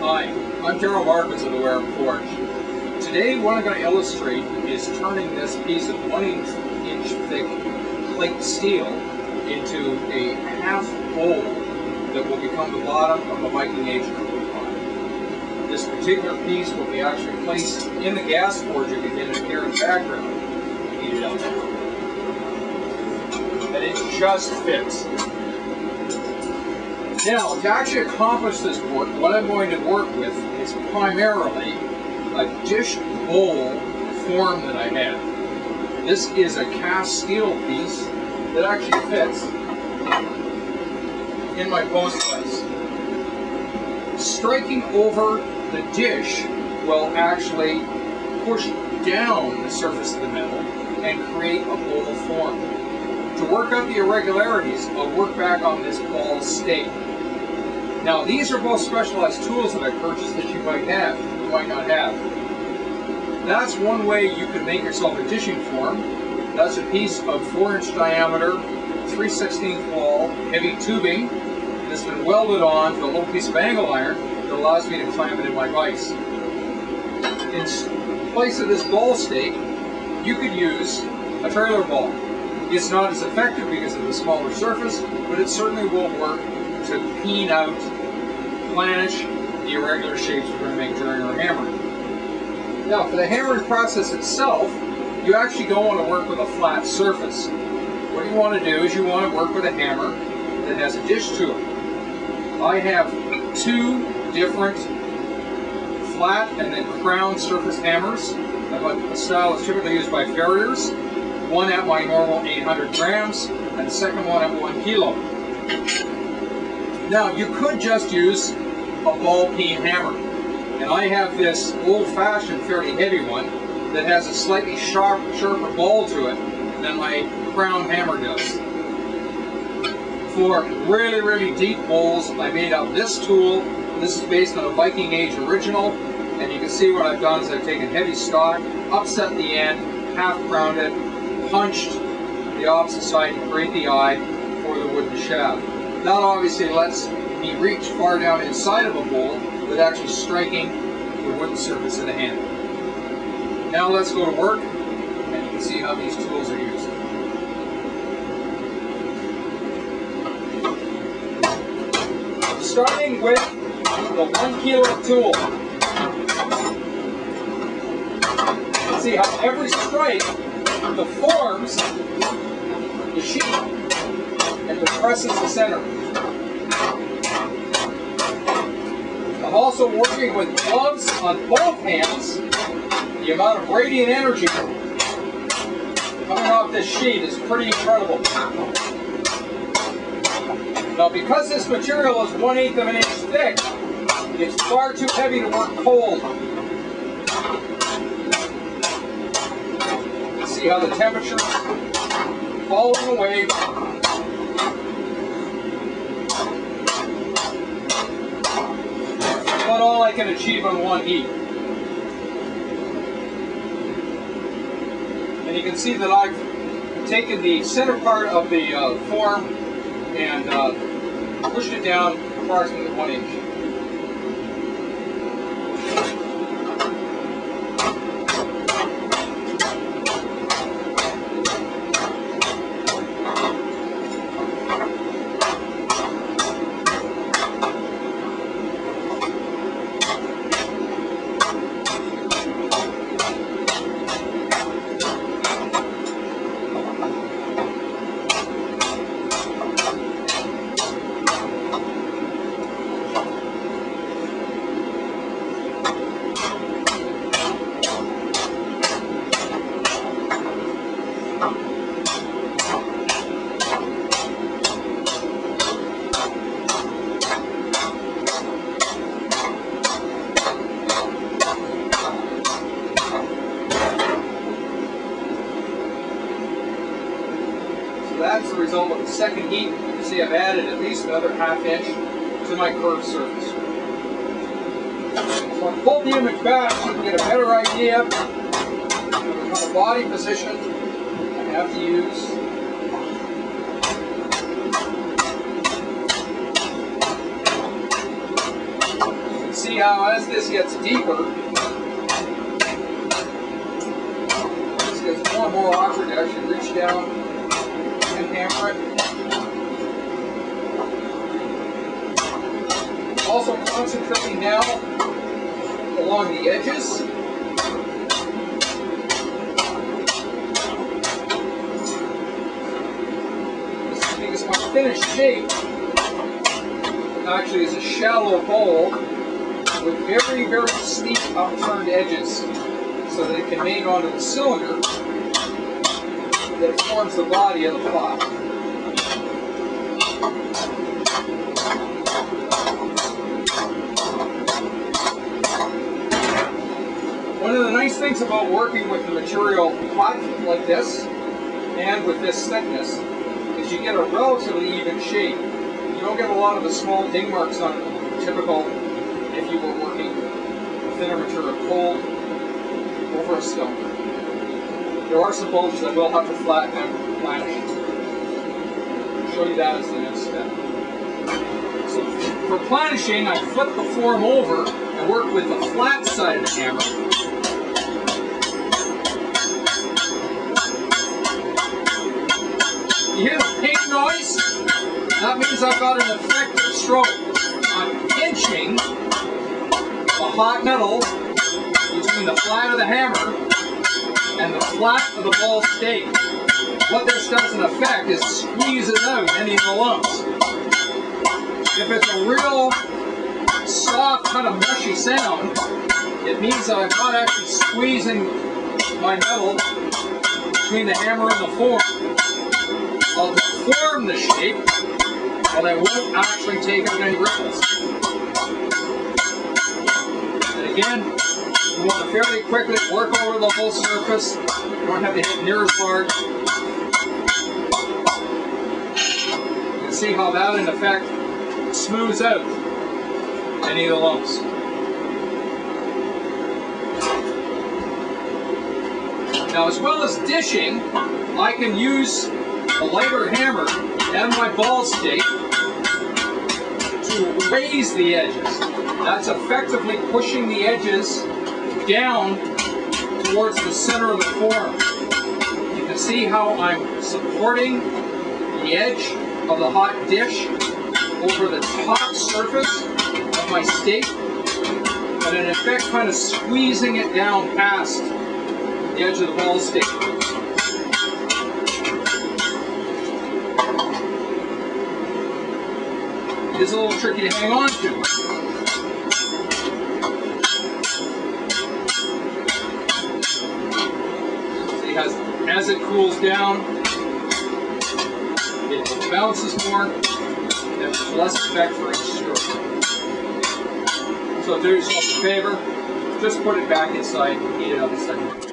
Hi, I'm Darrell Markewitz of the Wareham Forge. Today what I'm going to illustrate is turning this piece of 1/8 inch thick plate steel into a half bowl that will become the bottom of a Viking age cook pot. This particular piece will be actually placed in the gas forge you can hear in the background. Heat it up. And it just fits. Now, to actually accomplish this work, what I'm going to work with is primarily a dish bowl form that I have. This is a cast steel piece that actually fits in my post place. Striking over the dish will actually push down the surface of the metal and create a bowl form. To work out the irregularities, I'll work back on this ball stake. Now, these are both specialized tools that I purchased that you might not have. That's one way you could make yourself a dishing form. That's a piece of 4-inch diameter, 3/16 wall, heavy tubing that's been welded on to a little piece of angle iron that allows me to clamp it in my vise. In place of this ball stake, you could use a trailer ball. It's not as effective because of the smaller surface, but it certainly will work to peen out, planish the irregular shapes we're going to make during our hammering. Now, for the hammering process itself, you actually don't want to work with a flat surface. What you want to do is you want to work with a hammer that has a dish to it. I have 2 different flat and then crown surface hammers. A style is typically used by farriers. One at my normal 800 grams and the second one at 1 kilo. Now, you could just use a ball peen hammer, and I have this old-fashioned, fairly heavy one that has a slightly sharper ball to it than my crown hammer does. For really, really deep bowls, I made up this tool. This is based on a Viking age original, and you can see what I've done is I've taken heavy stock, upset the end, half-crowned it, punched the opposite side to create the eye for the wooden shaft. That obviously lets me reach far down inside of a bowl with actually striking the wooden surface of the handle. Now let's go to work, and you can see how these tools are used. Starting with the 1 kilo tool. You can see how every strike deforms the sheet and depresses the center. I'm also working with gloves on both hands. The amount of radiant energy coming off this sheet is pretty incredible. Now, because this material is 1/8 of an inch thick, it's far too heavy to work cold. See how the temperature is falling away. About all I can achieve on one heat. And you can see that I've taken the center part of the form and pushed it down approximately 1 inch. That's the result of the second heat. You can see I've added at least another ½ inch to my curved surface. So I'll pull the image back so you can get a better idea of the body position I have to use. You can see Now, as this gets deeper, this gets more and more awkward to actually reach down and hammer it. Also concentrating now along the edges. Because my finished shape actually is a shallow bowl with very, very steep upturned edges so that it can mate onto the cylinder that forms the body of the pot. One of the nice things about working with the material pot like this and with this thickness is you get a relatively even shape. You don't get a lot of the small ding marks on it, typical if you were working thinner material cold over a stone. There are some bulges that will have to flatten and planish. I'll show you that as the next step. So for planishing, I flip the form over and work with the flat side of the hammer. You hear the ping noise? That means I've got an effective stroke. I'm pinching the hot metal between the flat of the hammer and the flat of the ball stake. What this does in effect is squeezes out any of the lumps. If it's a real soft, kind of mushy sound, it means that I'm not actually squeezing my metal between the hammer and the form. I'll deform the shape, but I won't actually take out any ripples. And again, you want to fairly quickly work over the whole surface. You don't have to hit near as hard. You can see how that, in effect, smooths out any of the lumps. Now, as well as dishing, I can use a lighter hammer and my ball stake to raise the edges. That's effectively pushing the edges down towards the center of the form. You can see how I'm supporting the edge of the hot dish over the top surface of my stake, but in effect kind of squeezing it down past the edge of the ball stake. It's a little tricky to hang on to. See, as it cools down, it bounces more, and there's less effect for each stroke. So do yourself a favor, just put it back inside and heat it up a second.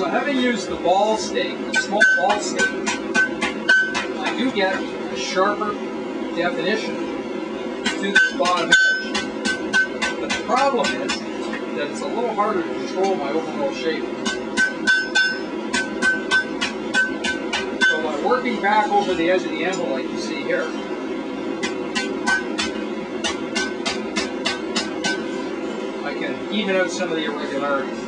having used the ball stake, the small ball stake, I do get a sharper definition to the bottom edge. But the problem is that it's a little harder to control my overall shape. So by working back over the edge of the anvil like you see here, I can even out some of the irregularities.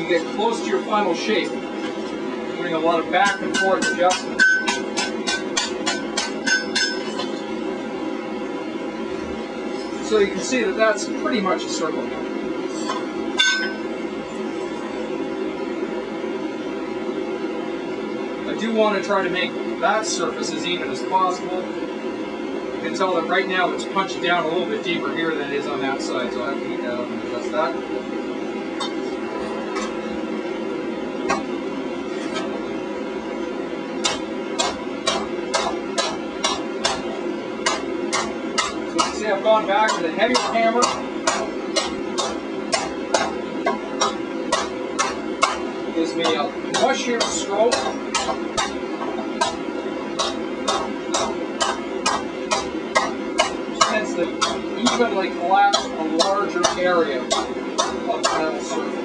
Get close to your final shape, doing a lot of back and forth adjustments. So you can see that that's pretty much a circle now. I do want to try to make that surface as even as possible. You can tell that right now it's punched down a little bit deeper here than it is on that side, so I have to heat that up and adjust that. I've gone back with a heavier hammer. Gives me a mushier stroke. Which tends to evenly collapse a larger area of the metal surface.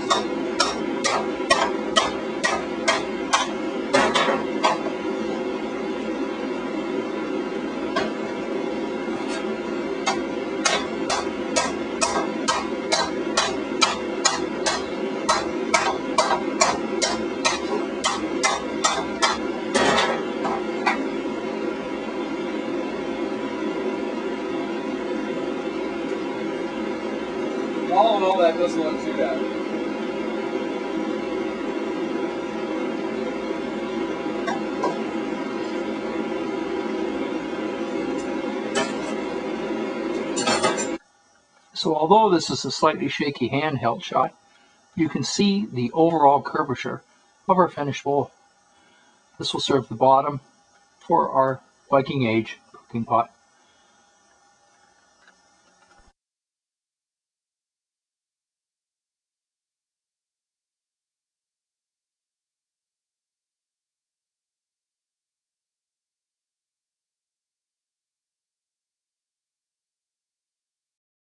All in all, that doesn't look too bad. So although this is a slightly shaky handheld shot, you can see the overall curvature of our finished bowl. This will serve the bottom for our Viking age cooking pot.